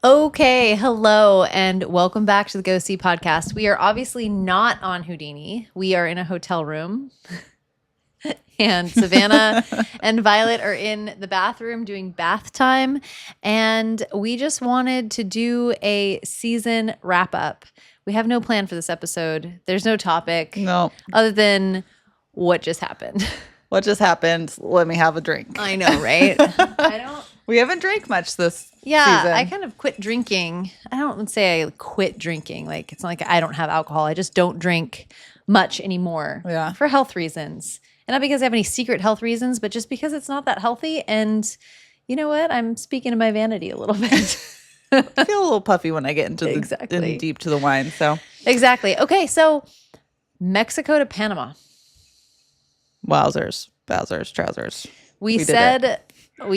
Okay, hello, and welcome back to the Go See podcast. We are obviously not on Houdini. We are in a hotel room, and Savannah and Violet are in the bathroom doing bath time, and we just wanted to do a season wrap up. We have no plan for this episode. There's no topic No. other than what just happened. What just happened? Let me have a drink. I know, right? We haven't drank much this Yeah, season. I kind of quit drinking. I don't say I quit drinking. Like, it's not like I don't have alcohol. I just don't drink much anymore for health reasons. And not because I have any secret health reasons, but just because it's not that healthy. And you know what? I'm speaking to my vanity a little bit. I feel a little puffy when I get into Exactly. in deep to the wine. So Exactly. Okay, so Mexico to Panama. wowzers, trousers. We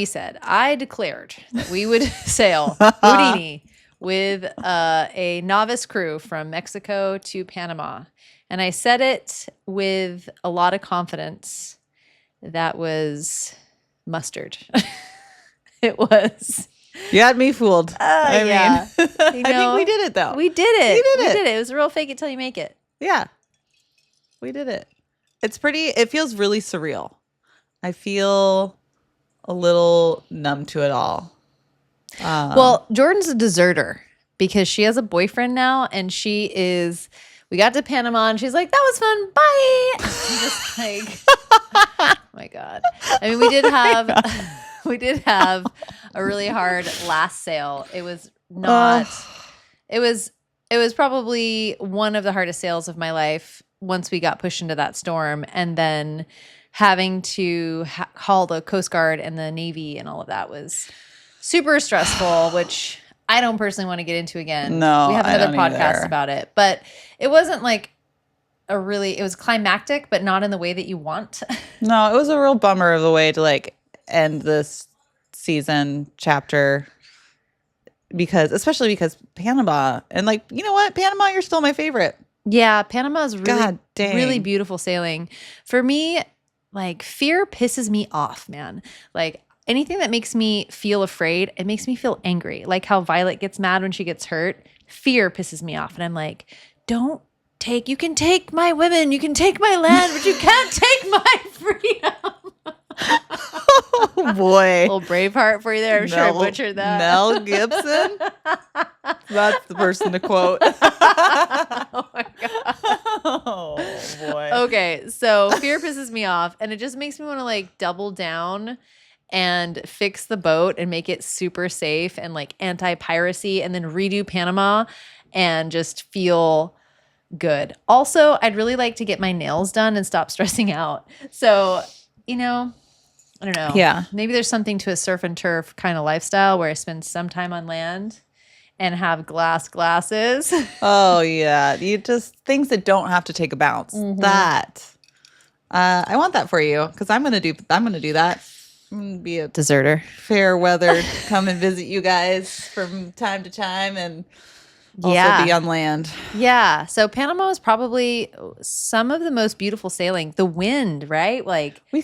said, I declared that we would sail Houdini with a novice crew from Mexico to Panama. And I said it with a lot of confidence. That was mustard. It was. You had me fooled. I mean, I think we did it though. We did it. We did it. It was a real fake it till you make it. Yeah, we did it. It's pretty. It feels really surreal. I feel a little numb to it all. Well, Jordan's a deserter because she has a boyfriend now, and we got to Panama, and she's like, that was fun, bye. I'm just like, oh my God. I mean, we did have a really hard last sail. It was not, it was probably one of the hardest sails of my life once we got pushed into that storm, and then having to call the Coast Guard and the Navy and all of that was super stressful, which I don't personally want to get into again. No, we have I another don't podcast either. about it, but it wasn't like it was climactic, but not in the way that you want. No, it was a real bummer of a way to like end this season chapter especially because Panama, and like, you know what? Panama, you're still my favorite. Yeah, Panama is really, God dang. really beautiful sailing. For me, like, fear pisses me off, man. Like, anything that makes me feel afraid, it makes me feel angry. Like how Violet gets mad when she gets hurt. Fear pisses me off. And I'm like, you can take my women, you can take my land, but you can't take my freedom. Oh boy. Little Braveheart for you there. I'm sure I butchered that. Mel Gibson? That's the person to quote. Oh my God. Oh boy. Okay, so fear pisses me off, and it just makes me want to like double down and fix the boat and make it super safe and like anti-piracy, and then redo Panama and just feel good. Also, I'd really like to get my nails done and stop stressing out. So, I don't know. Yeah. Maybe there's something to a surf and turf kind of lifestyle where I spend some time on land and have glasses. Oh yeah. You just things that don't have to take a bounce. Mm-hmm. That. I want that for you because I'm gonna do that. I'm gonna be a Deserter. fair weather, come and visit you guys from time to time, and also be on land. Yeah. So Panama is probably some of the most beautiful sailing. The wind, right? Like We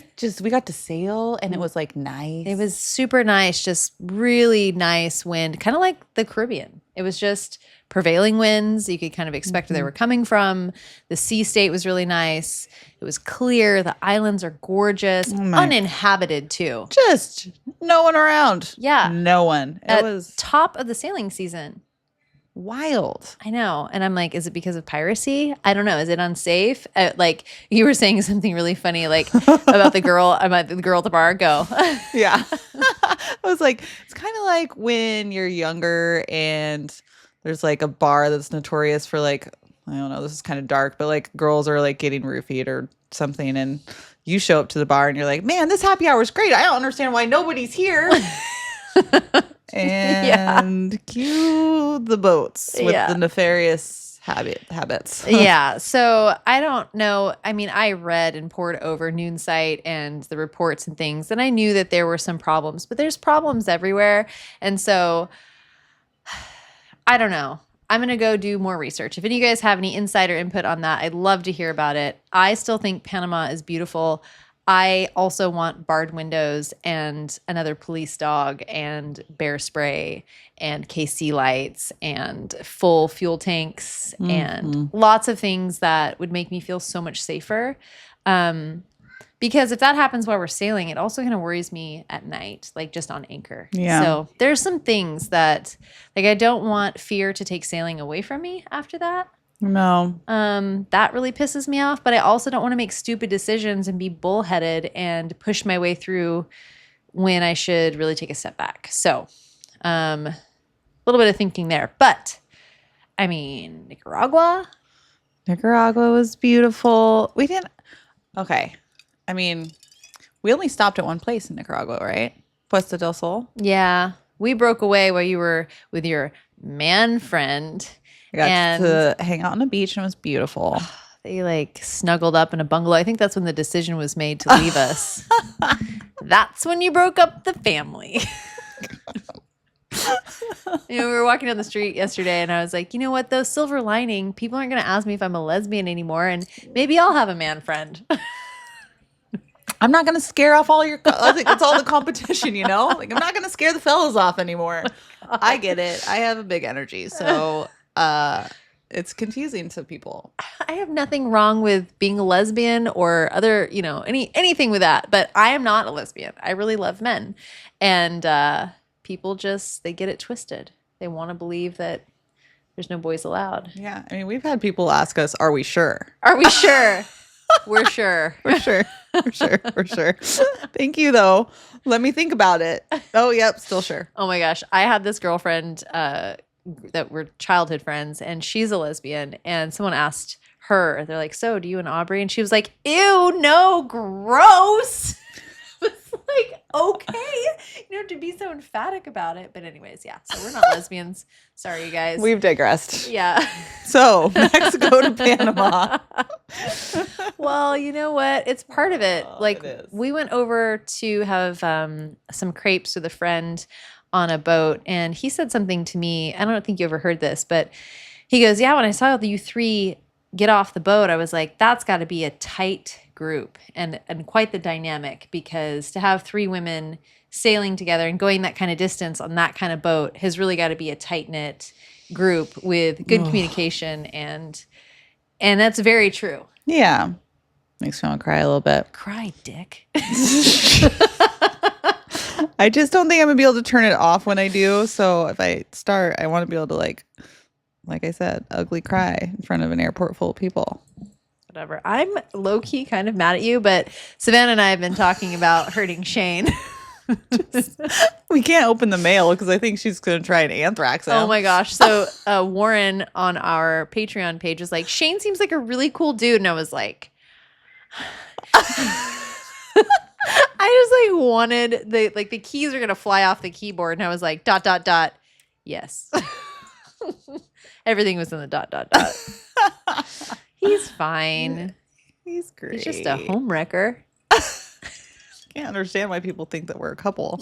got to sail, and it was like nice. it was super nice, just really nice wind, kind of like the Caribbean. It was just prevailing winds. You could kind of expect where they were coming from. The sea state was really nice. It was clear. The islands are gorgeous, uninhabited too. Just no one around. Yeah. No one. It was top of the sailing season. wild. I know. And I'm like, is it because of piracy? I don't know. Is it unsafe? Like you were saying something really funny, like about the girl at the bar. Go. Yeah. I was like, it's kind of like when you're younger and there's like a bar that's notorious for like, I don't know, this is kind of dark, but like girls are like getting roofied or something, and you show up to the bar and you're like, man, this happy hour is great. I don't understand why nobody's here. And cue the boats with the nefarious habits. Yeah. So I don't know. I mean, I read and poured over Noonsight and the reports and things, and I knew that there were some problems, but there's problems everywhere. And so I don't know. I'm going to go do more research. If any of you guys have any insider input on that, I'd love to hear about it. I still think Panama is beautiful. I also want barred windows and another police dog and bear spray and KC lights and full fuel tanks and lots of things that would make me feel so much safer. Because if that happens while we're sailing, it also kind of worries me at night, like just on anchor. Yeah. So there's some things that, like, I don't want fear to take sailing away from me after that. No. That really pisses me off. But I also don't want to make stupid decisions and be bullheaded and push my way through when I should really take a step back. So a little bit of thinking there. But, I mean, Nicaragua was beautiful. We didn't. Okay. I mean, we only stopped at one place in Nicaragua, right? Puesta del Sol. Yeah. We broke away while you were with your man friend. I got to hang out on the beach and it was beautiful. They like snuggled up in a bungalow. I think that's when the decision was made to leave us. That's when you broke up the family. We were walking down the street yesterday and I was like, you know what, though, silver lining, people aren't going to ask me if I'm a lesbian anymore and maybe I'll have a man friend. I'm not going to scare off all your, I think it's all the competition, you know? Like, I'm not going to scare the fellas off anymore. I get it. I have a big energy. So it's confusing to people. I have nothing wrong with being a lesbian or other, anything with that. But I am not a lesbian. I really love men. And people just, they get it twisted. They want to believe that there's no boys allowed. Yeah. I mean, we've had people ask us, are we sure? Are we sure? We're sure. We're sure. We're sure. We're sure. Thank you, though. Let me think about it. Oh, yep. Still sure. Oh, my gosh. I had this girlfriend that were childhood friends, and she's a lesbian. And someone asked her, they're like, so do you and Aubrey? And she was like, ew, no, gross. It's like, okay, to be so emphatic about it. But anyways, yeah. So we're not lesbians. Sorry, you guys. We've digressed. Yeah. So Mexico to Panama. Well, you know what? It's part of it. Like, it is. We went over to have some crepes with a friend on a boat, and he said something to me. I don't think you ever heard this, but he goes, yeah, when I saw you three get off the boat, I was like, that's got to be a tight group and quite the dynamic, because to have three women sailing together and going that kind of distance on that kind of boat has really got to be a tight-knit group with good communication, and that's very true. Yeah. Makes me want to cry a little bit. Cry, dick. I just don't think I'm going to be able to turn it off when I do. So if I start, I want to be able to, like I said, ugly cry in front of an airport full of people. Whatever. I'm low-key kind of mad at you, but Savannah and I have been talking about hurting Shane. We can't open the mail because I think she's going to try and anthrax him. Oh my gosh. So Warren on our Patreon page was like, Shane seems like a really cool dude. And I was like, I just like wanted the keys are going to fly off the keyboard. And I was like, ... Yes. Everything was in the ... He's fine. He's great. He's just a home wrecker. Can't understand why people think that we're a couple.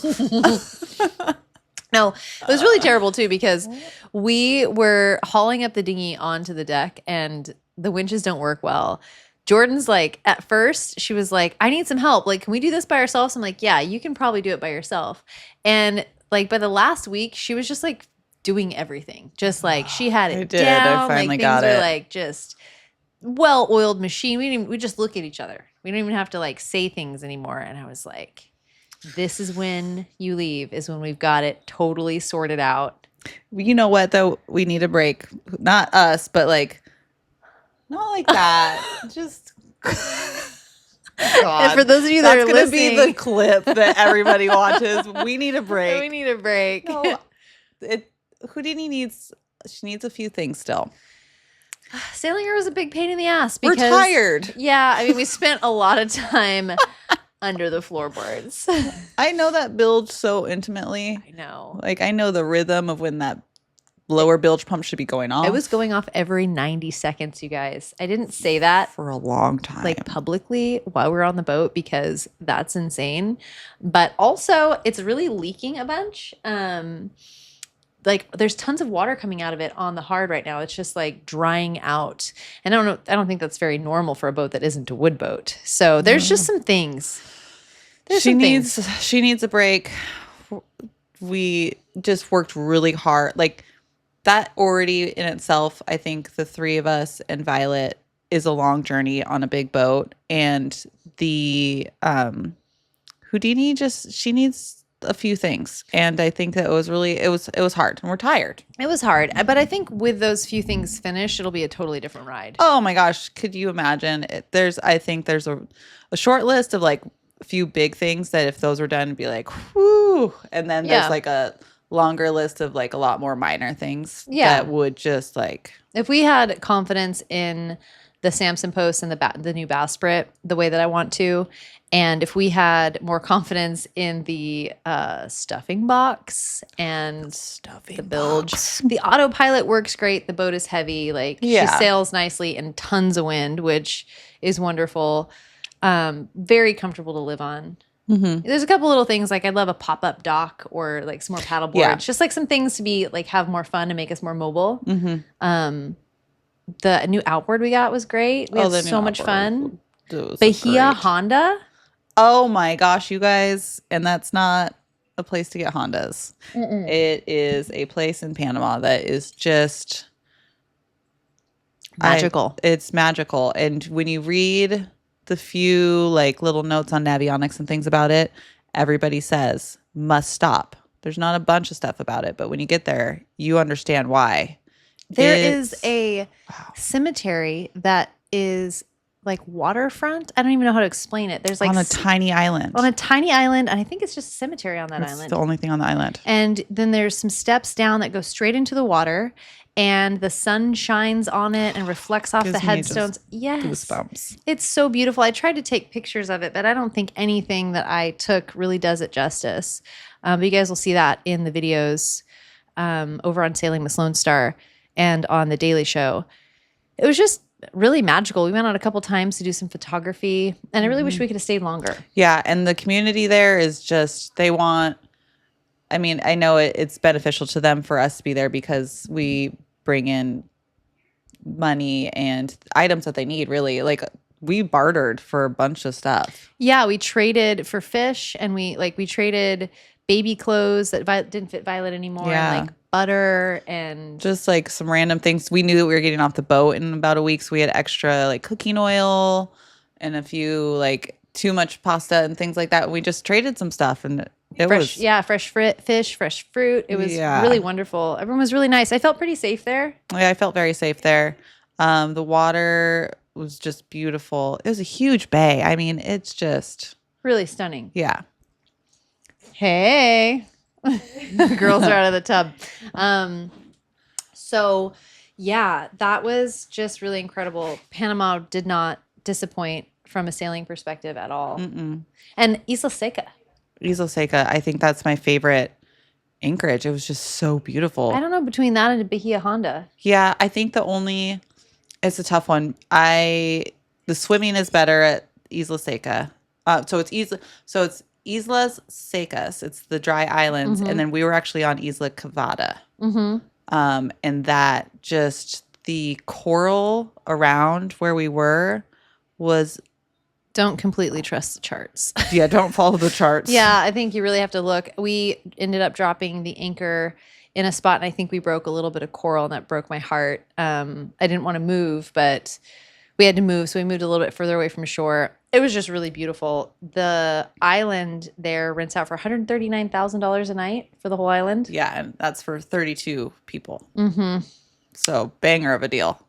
No, it was really terrible too, because we were hauling up the dinghy onto the deck and the winches don't work well. Jordan's like, at first she was like, I need some help. Like, can we do this by ourselves? I'm like, yeah, you can probably do it by yourself. And like by the last week, she was just like doing everything. Just like she had it down. I finally like, got things it. were like just well-oiled machine. We just look at each other. We don't even have to like say things anymore. And I was like, this is when you leave, is when we've got it totally sorted out. You know what, though? We need a break. Not us, but like, not like that. Just, God. And for those of you that are That's listening, going to be the clip that everybody watches. We need a break. we need a break. No, Houdini needs a few things still. Sailing her was a big pain in the ass We're because tired. Yeah, I mean, we spent a lot of time under the floorboards. I know that bilge so intimately. I know. Like, I know the rhythm of when that lower bilge pump should be going off. It was going off every 90 seconds, you guys. I didn't say that for a long time, like publicly while we were on the boat, because that's insane. But also, it's really leaking a bunch. like there's tons of water coming out of it on the hard right now. It's just like drying out. And I don't think that's very normal for a boat that isn't a wood boat. So there's just some things. She needs a break. We just worked really hard. Like that already in itself, I think the three of us and Violet is a long journey on a big boat. And the Houdini she needs a few things. And I think that it was hard and we're tired. It was hard. But I think with those few things finished, it'll be a totally different ride. Oh my gosh. Could you imagine? I think there's a short list of like a few big things that if those were done, it'd be like, whoo. And then there's like a longer list of like a lot more minor things that would just like. If we had confidence in the Samson post and the new bowsprit the way that I want to, and if we had more confidence in the stuffing box and the bilge, the autopilot works great. The boat is heavy. Like she sails nicely in tons of wind, which is wonderful. Very comfortable to live on. Mm-hmm. There's a couple little things like I'd love a pop-up dock or like some more paddle boards. Just like some things to be like have more fun and make us more mobile. Mm-hmm. The new outboard we got was great. We had so much fun. Bahia Honda. Oh my gosh, you guys. And that's not a place to get Hondas. Mm-mm. It is a place in Panama that is just magical. It's magical. And when you read the few like little notes on Navionics and things about it, everybody says must stop. There's not a bunch of stuff about it, but when you get there, you understand why. There is a cemetery that is like waterfront. I don't even know how to explain it. There's like on a tiny island. On a tiny island, and I think it's just a cemetery on that island. It's the only thing on the island. And then there's some steps down that go straight into the water, and the sun shines on it and reflects off the headstones. Yes. Goosebumps. It's so beautiful. I tried to take pictures of it, but I don't think anything that I took really does it justice. But you guys will see that in the videos over on Sailing Miss Lone Star and on The Daily Show. It was just really magical. We went out a couple times to do some photography, and I really wish we could have stayed longer. Yeah, and the community there is just, they want, I mean, I know it's beneficial to them for us to be there because we bring in money and items that they need, really. Like, we bartered for a bunch of stuff. Yeah, we traded for fish, and we traded baby clothes that didn't fit Violet anymore, and like butter and just like some random things. We knew that we were getting off the boat in about a week, so we had extra like cooking oil and a few like too much pasta and things like that. We just traded some stuff, and it was fresh fish, fresh fruit. It was really wonderful. Everyone was really nice. I felt pretty safe there. Yeah, I felt very safe there. The water was just beautiful. It was a huge bay. I mean, it's just really stunning. Yeah. Hey, the girls are out of the tub. So yeah, that was just really incredible. Panama did not disappoint from a sailing perspective at all. Mm-mm. And Isla Seca, I think that's my favorite anchorage. It was just so beautiful. I don't know, between that and Bahia Honda. Yeah, I think it's a tough one. The swimming is better at Isla Seca. So it's Islas Secas. It's the dry islands. Mm-hmm. And then we were actually on Isla Cavada. Mm-hmm. And that just the coral around where we were was... Don't completely trust the charts. Yeah, don't follow the charts. Yeah, I think you really have to look. We ended up dropping the anchor in a spot, and I think we broke a little bit of coral, and that broke my heart. I didn't want to move, but we had to move, so we moved a little bit further away from shore. It was just really beautiful. The island there rents out for $139,000 a night for the whole island. Yeah, and that's for 32 people. Mm-hmm. So banger of a deal.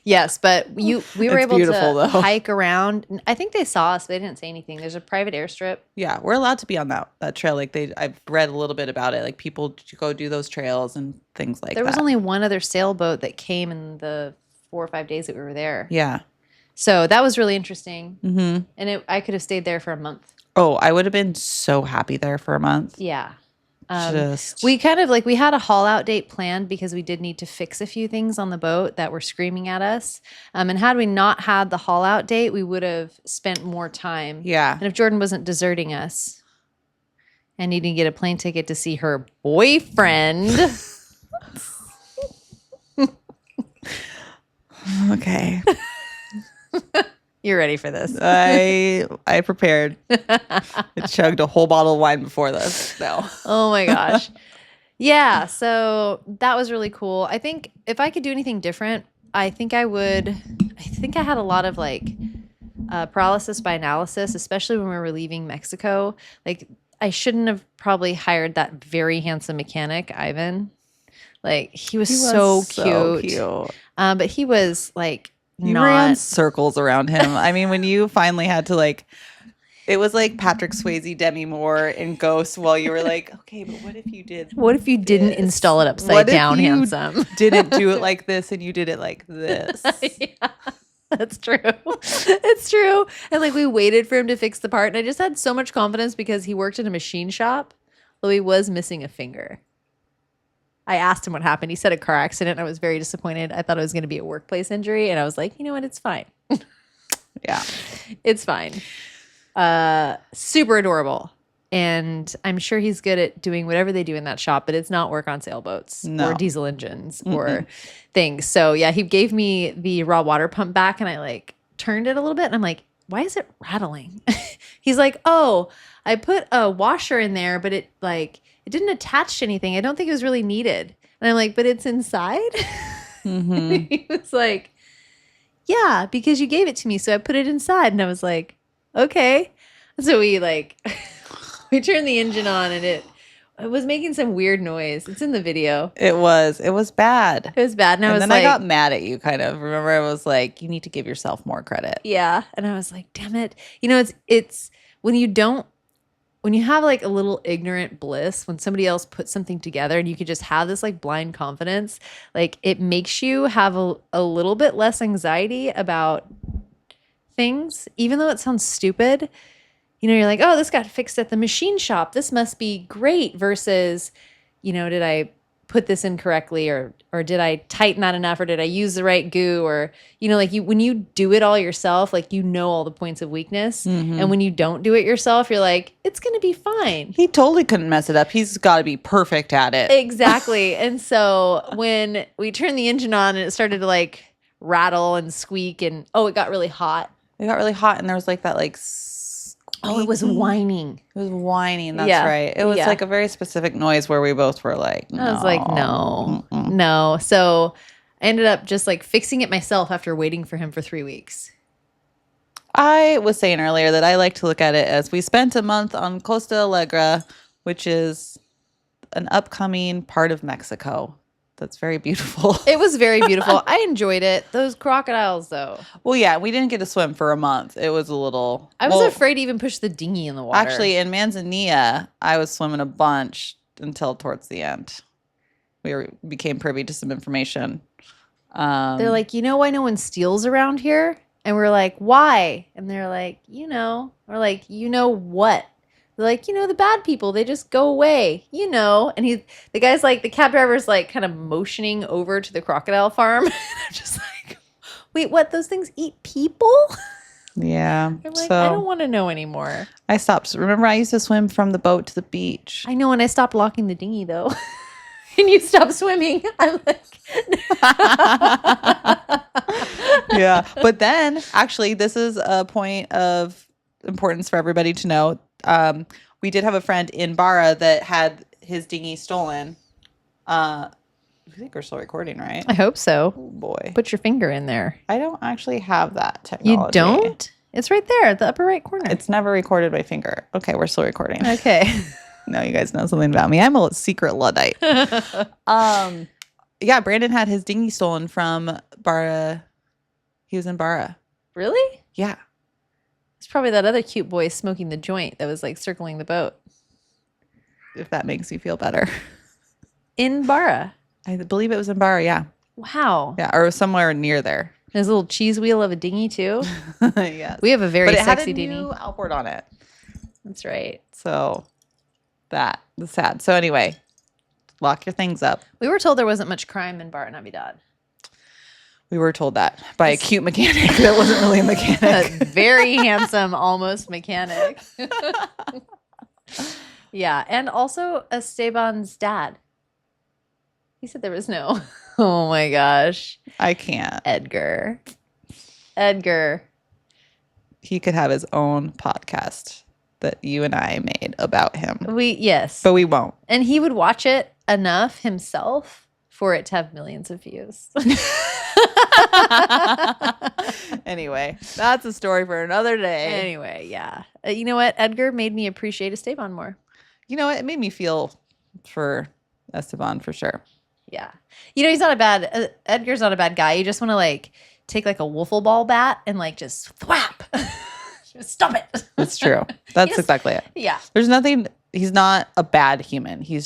Yes, but we were able to hike around. I think they saw us, but they didn't say anything. There's a private airstrip. Yeah, we're allowed to be on that trail. Like I've read a little bit about it. Like people go do those trails and things like that. There was only one other sailboat that came in the 4 or 5 days that we were there. Yeah. So that was really interesting. Mm-hmm. And I could have stayed there for a month. Oh, I would have been so happy there for a month. Yeah. We kind of we had a haul out date planned because we did need to fix a few things on the boat that were screaming at us. And had we not had the haul out date, we would have spent more time. Yeah. And if Jordan wasn't deserting us and needing to get a plane ticket to see her boyfriend. Okay. You're ready for this. I prepared. I chugged a whole bottle of wine before this. No. Oh my gosh. Yeah, so that was really cool. I think if I could do anything different, I think I would. I think I had a lot of like paralysis by analysis, especially when we were leaving Mexico. Like, I shouldn't have probably hired that very handsome mechanic, Ivan. Like, he was so cute. But he was like you ran circles around him. I mean, when you finally had to like, it was like Patrick Swayze, Demi Moore in Ghost while you were like, okay, but what if you did What if you didn't install it upside down, handsome? Didn't do it like this and you did it like this. Yeah, that's true. It's true. And like we waited for him to fix the part. And I just had so much confidence because he worked in a machine shop, though he was missing a finger. I asked him what happened. He said a car accident. I was very disappointed. I thought it was going to be a workplace injury. And I was like, you know what? It's fine. Yeah. It's fine. Super adorable. And I'm sure he's good at doing whatever they do in that shop, but it's not work on sailboats or diesel engines or things. So yeah, he gave me the raw water pump back and I like turned it a little bit and I'm like, why is it rattling? He's like, oh, I put a washer in there, but it didn't attach to anything. I don't think it was really needed. And I'm like, but it's inside? He was like, yeah, because you gave it to me. So I put it inside. And I was like, okay. So we we turned the engine on and it was making some weird noise. It's in the video. It was bad. It was bad. And then I got mad at you kind of. Remember, I was like, you need to give yourself more credit. Yeah. And I was like, damn it. You know, it's when you have like a little ignorant bliss, when somebody else puts something together and you could just have this like blind confidence, like it makes you have a little bit less anxiety about things, even though it sounds stupid. You know, you're like, oh, this got fixed at the machine shop. This must be great versus, you know, did I put this in correctly or did I tighten that enough or did I use the right goo or, you know, like when you do it all yourself, like you know all the points of weakness. And when you don't do it yourself, you're like, it's going to be fine. He totally couldn't mess it up. He's got to be perfect at it. Exactly. And so when we turned the engine on and it started to like rattle and squeak and, it got really hot. It got really hot and there was like that like it was whining. It was whining. That's right. It was like a very specific noise where we both were like, no. I was like, no. So I ended up just like fixing it myself after waiting for him for 3 weeks. I was saying earlier that I like to look at it as we spent a month on Costa Alegre, which is an upcoming part of Mexico. That's very beautiful. It was very beautiful. I enjoyed it. Those crocodiles, though. Well, yeah, we didn't get to swim for a month. It was a little... I was afraid to even push the dinghy in the water. Actually, in Manzanilla, I was swimming a bunch until towards the end. We became privy to some information. They're like, you know why no one steals around here? And we're like, why? And they're like, you know. We're like, you know what? They're like, you know, the bad people, they just go away, you know. And the guy's like, the cab driver's like kind of motioning over to the crocodile farm. And I'm just like, wait, what? Those things eat people? Yeah. I'm like, I don't want to know anymore. I stopped. Remember, I used to swim from the boat to the beach. I know, and I stopped locking the dinghy, though. And you stopped swimming. I'm like... Yeah. But then, actually, this is a point of importance for everybody to know. We did have a friend in Barra that had his dinghy stolen. I think we're still recording, right? I hope so. Oh, boy. Put your finger in there. I don't actually have that technology. You don't? It's right there at the upper right corner. It's never recorded by finger. Okay, we're still recording. Okay. No, you guys know something about me. I'm a secret Luddite. Yeah, Brandon had his dinghy stolen from Barra. He was in Barra. Really? Yeah. It's probably that other cute boy smoking the joint that was like circling the boat. If that makes you feel better. In Barra. I believe it was in Barra, yeah. Wow. Yeah, or somewhere near there. There's a little cheese wheel of a dinghy too. Yes. We have a very sexy dinghy. dinghy. But it had a new outboard on it. That's right. So that was sad. So anyway, lock your things up. We were told there wasn't much crime in Barra Navidad. We were told that by a cute mechanic that wasn't really a mechanic. A very handsome, almost mechanic. Yeah. And also Esteban's dad. He said there was no. Oh my gosh. I can't. Edgar. He could have his own podcast that you and I made about him. Yes. But we won't. And he would watch it enough himself for it to have millions of views. Anyway, that's a story for another day. Anyway, yeah. You know what? Edgar made me appreciate Esteban more. You know what? It made me feel for Esteban for sure. Yeah. You know, Edgar's not a bad guy. You just want to like take like a wiffle ball bat and like just thwap. Just stop it. That's true. That's exactly it. Yeah. He's not a bad human. He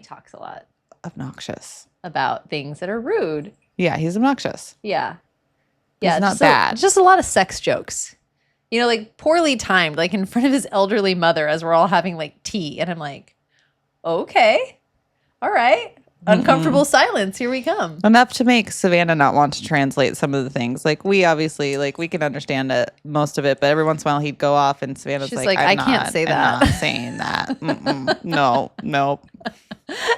talks a lot obnoxious about things that are rude. Yeah, he's obnoxious. Yeah. Yeah, he's not bad. Just a lot of sex jokes. You know, like poorly timed, like in front of his elderly mother as we're all having like tea. And I'm like, okay. All right. Uncomfortable silence. Here we come. Enough to make Savannah not want to translate some of the things. Like we obviously, like we can understand most of it, but every once in a while he'd go off and Savannah's She's like, I can't say that. I'm not saying that. No.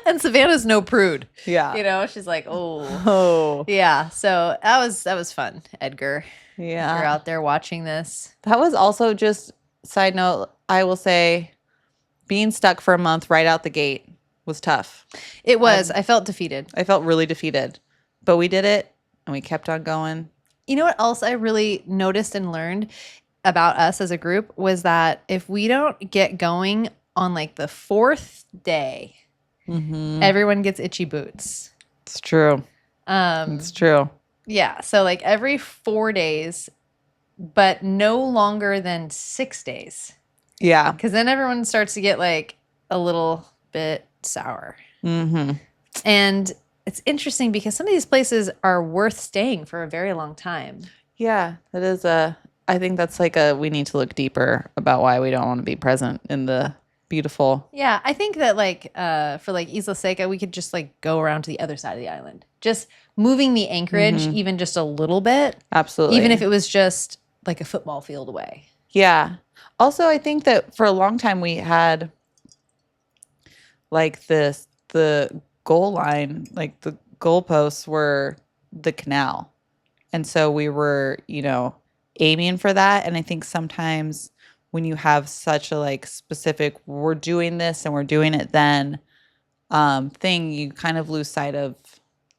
And Savannah's no prude. Yeah. You know, she's like, oh. Yeah. So that was fun, Edgar. Yeah. If you're out there watching this. That was also just, side note, I will say, being stuck for a month right out the gate was tough. It was. I felt defeated. I felt really defeated. But we did it, and we kept on going. You know what else I really noticed and learned about us as a group was that if we don't get going on like the fourth day, everyone gets itchy boots. It's true. It's true. Yeah. So like every 4 days, but no longer than 6 days. Yeah. Because then everyone starts to get like a little bit sour. And it's interesting because some of these places are worth staying for a very long time. Yeah, that is I think that's like we need to look deeper about why we don't want to be present in the beautiful. Yeah, I think that like for like Isla Seca, we could just like go around to the other side of the island. Just moving the anchorage even just a little bit. Absolutely. Even if it was just like a football field away. Yeah. Also, I think that for a long time we had like the goal line, like the goalposts were the canal. And so we were, aiming for that. And I think sometimes when you have such a like specific, we're doing this and we're doing it then thing, you kind of lose sight of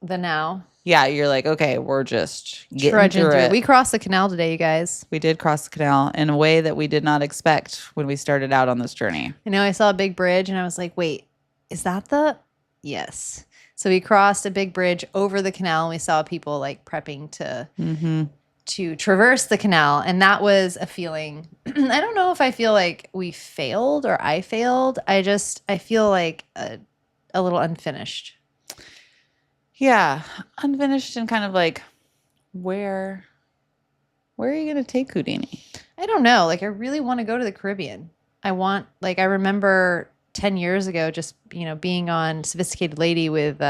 the now. Yeah, you're like, okay, we're just getting through it. We crossed the canal today, you guys. We did cross the canal in a way that we did not expect when we started out on this journey. I saw a big bridge and I was like, wait, is that Yes. So we crossed a big bridge over the canal and we saw people like prepping to traverse the canal. And that was a feeling. I don't know if I feel like we failed or I failed. I feel like a little unfinished. Yeah, unfinished and kind of like, where are you going to take Houdini? I don't know. Like, I really want to go to the Caribbean. I remember 10 years ago just, being on Sophisticated Lady with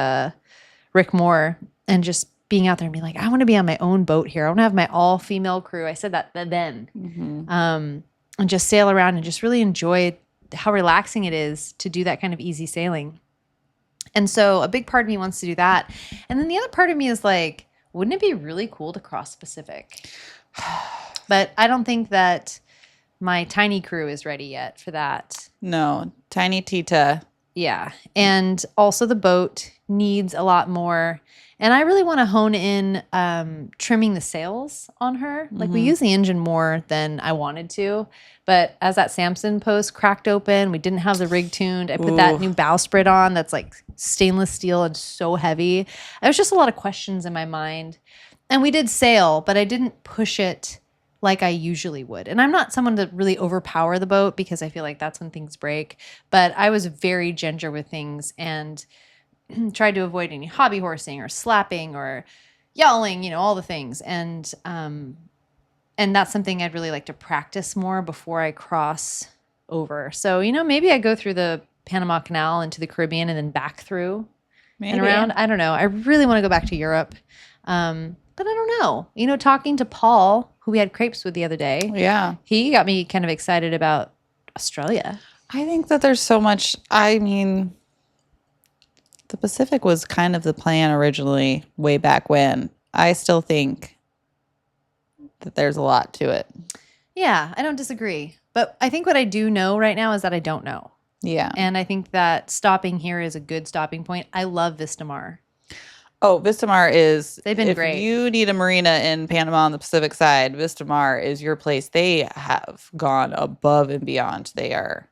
Rick Moore and just being out there and being like, I want to be on my own boat here. I want to have my all-female crew. I said that then. And just sail around and just really enjoy how relaxing it is to do that kind of easy sailing. And so a big part of me wants to do that. And then the other part of me is like, wouldn't it be really cool to cross Pacific? But I don't think that my tiny crew is ready yet for that. No, tiny Tita. Yeah. And also the boat needs a lot more. And I really want to hone in trimming the sails on her. Like we use the engine more than I wanted to. But as that Samson post cracked open, we didn't have the rig tuned. I put that new bowsprit on that's like stainless steel and so heavy. There was just a lot of questions in my mind. And we did sail, but I didn't push it like I usually would. And I'm not someone to really overpower the boat because I feel like that's when things break. But I was very ginger with things and tried to avoid any hobby horsing or slapping or yelling, all the things. And that's something I'd really like to practice more before I cross over. So, maybe I go through the Panama Canal into the Caribbean and then back through and around. I don't know. I really want to go back to Europe. But I don't know. Talking to Paul, who we had crepes with the other day. Yeah. He got me kind of excited about Australia. I think that there's so much. I mean, the Pacific was kind of the plan originally, way back when. I still think that there's a lot to it. Yeah, I don't disagree. But I think what I do know right now is that I don't know. Yeah. And I think that stopping here is a good stopping point. I love Vistamar. Oh, Vistamar is. They've been if great. If you need a marina in Panama on the Pacific side, Vistamar is your place. They have gone above and beyond. They are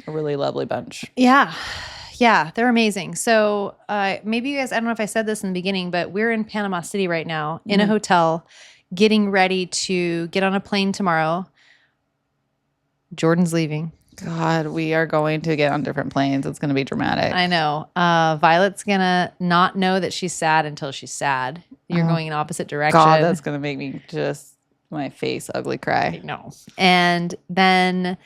a really lovely bunch. Yeah. Yeah, they're amazing. So maybe you guys, I don't know if I said this in the beginning, but we're in Panama City right now in a hotel getting ready to get on a plane tomorrow. Jordan's leaving. God, we are going to get on different planes. It's going to be dramatic. I know. Violet's going to not know that she's sad until she's sad. You're going in opposite direction. God, that's going to make me just my face ugly cry. No. And then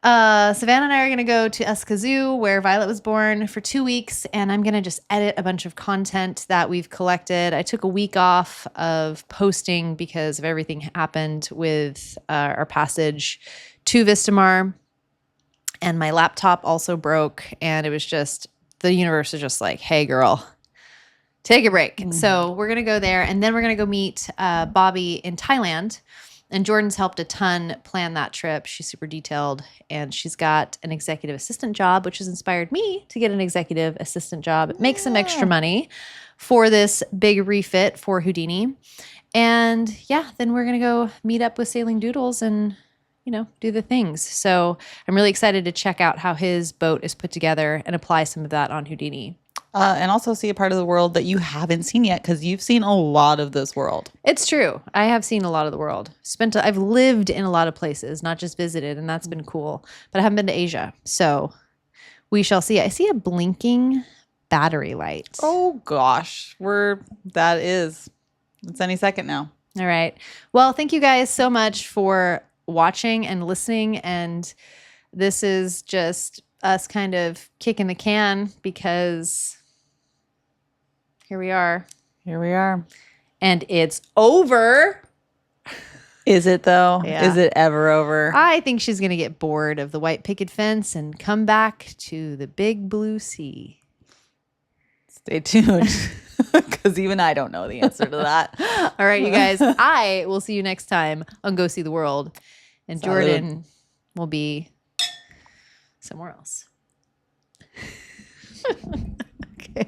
Savannah and I are going to go to Escazú, where Violet was born, for 2 weeks. And I'm going to just edit a bunch of content that we've collected. I took a week off of posting because of everything happened with our passage to Vistamar. And my laptop also broke. And it was just, the universe was just like, hey, girl, take a break. So we're going to go there. And then we're going to go meet Bobby in Thailand. And Jordan's helped a ton plan that trip. She's super detailed. And she's got an executive assistant job, which has inspired me to get an executive assistant job. Make some extra money for this big refit for Houdini. And yeah, then we're going to go meet up with Sailing Doodles and, you know, do the things. So I'm really excited to check out how his boat is put together and apply some of that on Houdini. And also see a part of the world that you haven't seen yet, because you've seen a lot of this world. It's true. I have seen a lot of the world. I've lived in a lot of places, not just visited, and that's been cool. But I haven't been to Asia. So we shall see. I see a blinking battery light. Oh gosh, it's any second now. All right. Well, thank you guys so much for watching and listening. And this is just us kind of kicking the can because here we are. Here we are. And it's over. Is it though? Yeah. Is it ever over? I think she's going to get bored of the white picket fence and come back to the big blue sea. Stay tuned, because even I don't know the answer to that. All right, you guys. I will see you next time on Go See the World. And Jordan will be somewhere else. Okay.